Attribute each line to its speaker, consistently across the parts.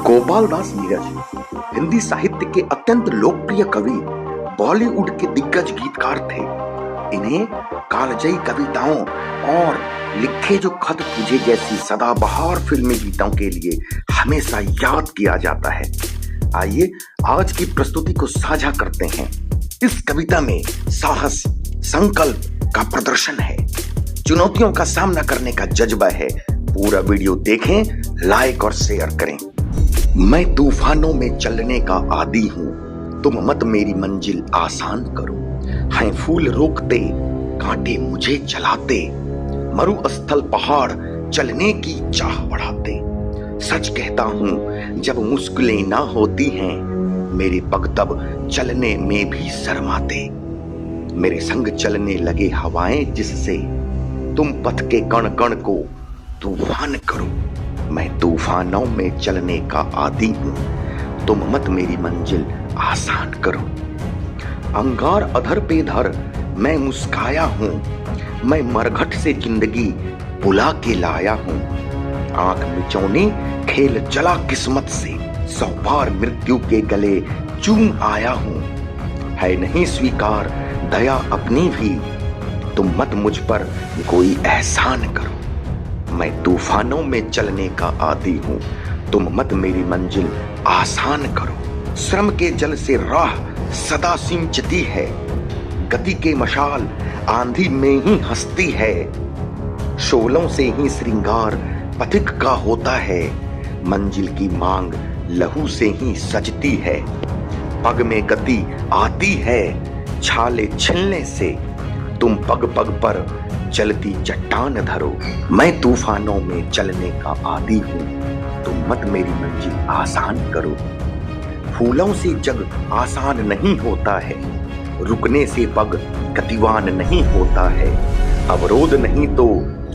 Speaker 1: गोपाल दास नीरज हिंदी साहित्य के अत्यंत लोकप्रिय कवि, बॉलीवुड के दिग्गज गीतकार थे। इन्हें कालजयी कविताओं और लिखे जो खत तुझे जैसी सदाबहार फिल्मी गीतों के लिए हमेशा याद किया जाता है। आइए आज की प्रस्तुति को साझा करते हैं। इस कविता में साहस, संकल्प का प्रदर्शन है, चुनौतियों का सामना करने का जज्बा है। पूरा वीडियो देखें, लाइक और शेयर करें। मैं तूफानों में चलने का आदी हूं, तुम मत मेरी मंजिल आसान करो। हैं फूल रोकते, कांटे मुझे चलाते, मरुस्थल पहाड़ चलने की चाह बढ़ाते। सच कहता हूं जब मुश्किलें ना होती हैं, मेरे पग तब चलने में भी शर्माते। मेरे संग चलने लगे हवाएं जिससे, तुम पथ के कण कण को तूफान करो। मैं तूफानों में चलने का आदी हूं, तुम मत मेरी मंजिल आसान करो। अंगार अधर पे धर मैं मुस्काया हूं, मैं मरघट से जिंदगी बुला के लाया हूं। आंख मिचौनी खेल चला किस्मत से, 100 बार मृत्यु के गले चूम आया हूं। है नहीं स्वीकार दया अपनी भी, तुम मत मुझ पर कोई एहसान करो। मैं तूफानों में चलने का आदी हूं, तुम मत मेरी मंजिल आसान करो। श्रम के जल से राह सदा सिंचती है, गति के मशाल आंधी में ही हंसती है। शोलों से ही श्रृंगार पथिक का होता है, मंजिल की मांग लहू से ही सजती है। पग में गति आती है छाले छिलने से, तुम पग पग पर चलती चट्टान धरो। मैं तूफानों में चलने का आदी हूं, तुम मत मेरी मंजिल आसान करो। फूलों से जग आसान नहीं होता है, रुकने से पग गतिवान नहीं होता है। अवरोध नहीं तो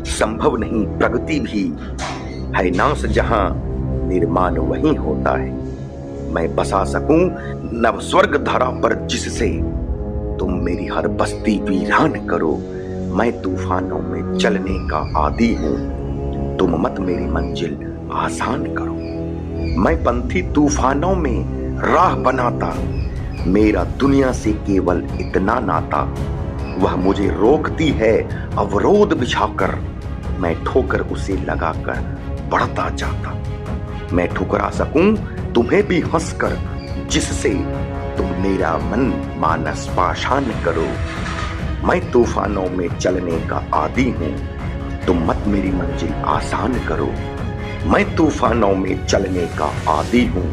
Speaker 1: संभव नहीं प्रगति भी, है नाश जहां निर्माण वहीं होता है। मैं बसा सकूं नव स्वर्ग धरा पर जिससे, तुम मेरी हर बस्ती वीरान करो। मैं तूफानों में चलने का आदी हूं, तुम मत मेरी मंजिल आसान करो। मैं पंथी तूफानों में राह बनाता, मेरा दुनिया से केवल इतना नाता। वह मुझे रोकती है अवरोध बिछाकर, मैं ठोकर उसे लगाकर बढ़ता जाता। मैं ठुकरा सकूं तुम्हें भी हंसकर, जिससे तुम मेरा मन मानस पाषाण करो। मैं तूफानों में चलने का आदी हूं, तुम मत मेरी मंजिल आसान करो। मैं तूफानों में चलने का आदी हूं,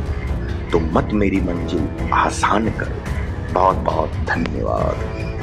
Speaker 1: तुम मत मेरी मंजिल आसान करो। बहुत बहुत धन्यवाद।